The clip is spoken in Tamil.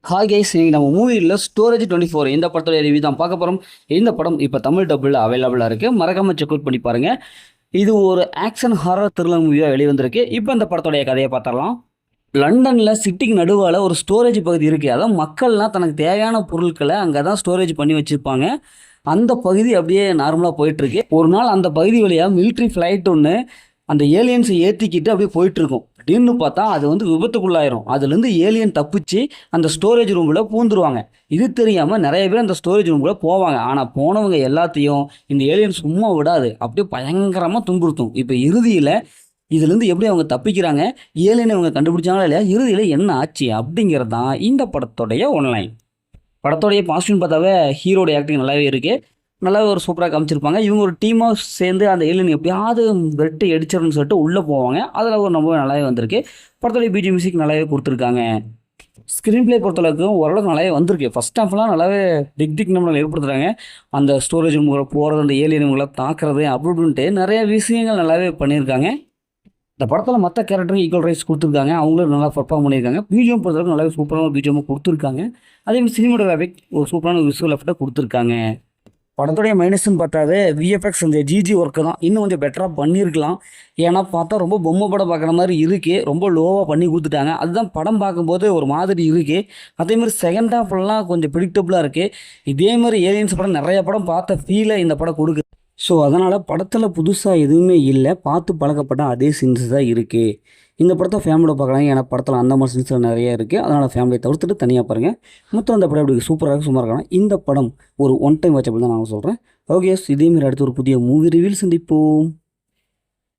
ஹாய் கைஸ், இன்னைக்கு நம்ம மூவியில் ஸ்டோரேஜ் 24 இந்த படத்தோட ரிவ்யூ தான் பார்க்க போகிறோம். இந்த படம் இப்போ தமிழ் டப்பில் அவைலபிளாக இருக்குது. மறக்காமல் செக் அவுட் பண்ணி பாருங்கள். இது ஒரு ஆக்ஷன் ஹாரர் த்ரில்லர் மூவியாக வெளிவந்திருக்கு. இப்போ இந்த படத்தோடைய கதையை பார்த்துடலாம். லண்டனில் சிட்டிக்கு நடுவால் ஒரு ஸ்டோரேஜ் பகுதி இருக்குது. அதான் மக்கள்லாம் தனக்கு தேவையான பொருட்களை அங்கே தான் ஸ்டோரேஜ் பண்ணி வச்சுருப்பாங்க. அந்த பகுதி அப்படியே நார்மலாக போயிட்டுருக்கு. ஒரு நாள் அந்த பகுதி வழியாக மிலிட்ரி ஃப்ளைட் ஒன்று அந்த ஏலியன்ஸை ஏற்றிக்கிட்டு அப்படியே போயிட்டுருக்கும். திடீர்னு பார்த்தா அது விபத்துக்குள்ளாயிரும். அதுலேருந்து ஏலியன் தப்பிச்சு அந்த ஸ்டோரேஜ் ரூமில் பூந்துருவாங்க. இது தெரியாமல் நிறைய பேர் அந்த ஸ்டோரேஜ் ரூமில் போவாங்க. ஆனால் போனவங்க எல்லாத்தையும் இந்த ஏலியன் சும்மா விடாது, அப்படியே பயங்கரமாக துன்புறுத்தும். இப்போ இறுதியில் இதுலேருந்து எப்படி அவங்க தப்பிக்கிறாங்க, ஏலியனை அவங்க கண்டுபிடிச்சாங்களா இல்லையா, இறுதியில் என்ன ஆச்சு அப்படிங்கிறது தான் இந்த படத்தோடைய ஒன்லைன். படத்தோடைய பாசிட்டிவ்னு பார்த்தாவே ஹீரோடைய ஆக்டிங் நல்லாவே இருக்குது. நல்லாவே ஒரு சூப்பராக காமிச்சிருப்பாங்க. இவங்க ஒரு டீமாக சேர்ந்து அந்த ஏலியன் எப்படியாவது வெட்டு அடிச்சிடணும்னு சொல்லிட்டு உள்ளே போவாங்க. அதில் ஒரு ரொம்பவே நல்லாவே வந்திருக்கு. படத்தோடைய பிஜி மியூசிக் நல்லாவே கொடுத்துருக்காங்க. ஸ்க்ரீன் பிளே பொறுத்தளவுக்கு ஓரளவுக்கு நல்லாவே வந்திருக்கு. ஃபஸ்ட் ஹாஃப்லாம் நல்லாவே திக் நம்மளை ஏற்படுத்துகிறாங்க. அந்த ஸ்டோரேஜ் ரூமுக்குள்ள போகிறது, அந்த ஏலியனுங்களை தாக்குறது அப்படி இப்படின்ட்டு நிறைய விஷயங்கள் நல்லாவே பண்ணியிருக்காங்க. இந்த படத்தில் மற்ற கேரக்டருக்கு ஈக்குவல் ரைட்ஸ் கொடுத்துருக்காங்க. அவங்களும் நல்லா பர்ஃபார்ம் பண்ணியிருக்காங்க. பிஜிஎம் பொறுத்தளவுக்கு நல்லாவே சூப்பரான பிஜிஎம் கொடுத்துருக்காங்க. அதேமாதிரி சினிமாட்டோகிராஃபிக் ஒரு சூப்பரான விசுவல் எஃபெக்ட்டை கொடுத்துருக்காங்க. படத்துடைய மைனஸ்ன்னு பார்த்தாவே விஎஃப்எக்ஸ் அந்த ஜிஜி ஒர்க்கு தான் இன்னும் கொஞ்சம் பெட்டராக பண்ணியிருக்கலாம். ஏன்னா பார்த்தா ரொம்ப பொம்மை படம் பார்க்குற மாதிரி இருக்குது. ரொம்ப லோவாக பண்ணி கொடுத்துட்டாங்க. அதுதான் படம் பார்க்கும்போது ஒரு மாதிரி இருக்குது. அதேமாதிரி செகண்ட் ஹாஃப்லாம் கொஞ்சம் ப்ரிடிக்டபுளாக இருக்குது. இதேமாதிரி ஏலியன்ஸ் படம் நிறைய படம் பார்த்த ஃபீலை இந்த படம் கொடுக்குது. ஸோ அதனால் படத்தில் புதுசாக எதுவுமே இல்லை. பார்த்து பழக்கப்பட்ட அதே சீன்ஸ் தான் இருக்குது. இந்த படத்தை ஃபேமிலியோட பார்க்கலாம். ஏன்னா படத்தில் அந்த மாதிரி சீன்ஸ்லாம் நிறைய இருக்குது. அதனால் ஃபேமிலியை தவிர்த்துட்டு தனியாக பாருங்கள். மொத்தம் அந்த படம் அப்படி சூப்பராக சும்மா இருக்கலாம். இந்த படம் ஒரு ஒன் டைம் வாட்ச் அப்படி தான் நான் சொல்கிறேன். ஓகே, இதேமாரி அடுத்து ஒரு புதிய மூவி ரிவ்யூவில் சந்திப்போம்.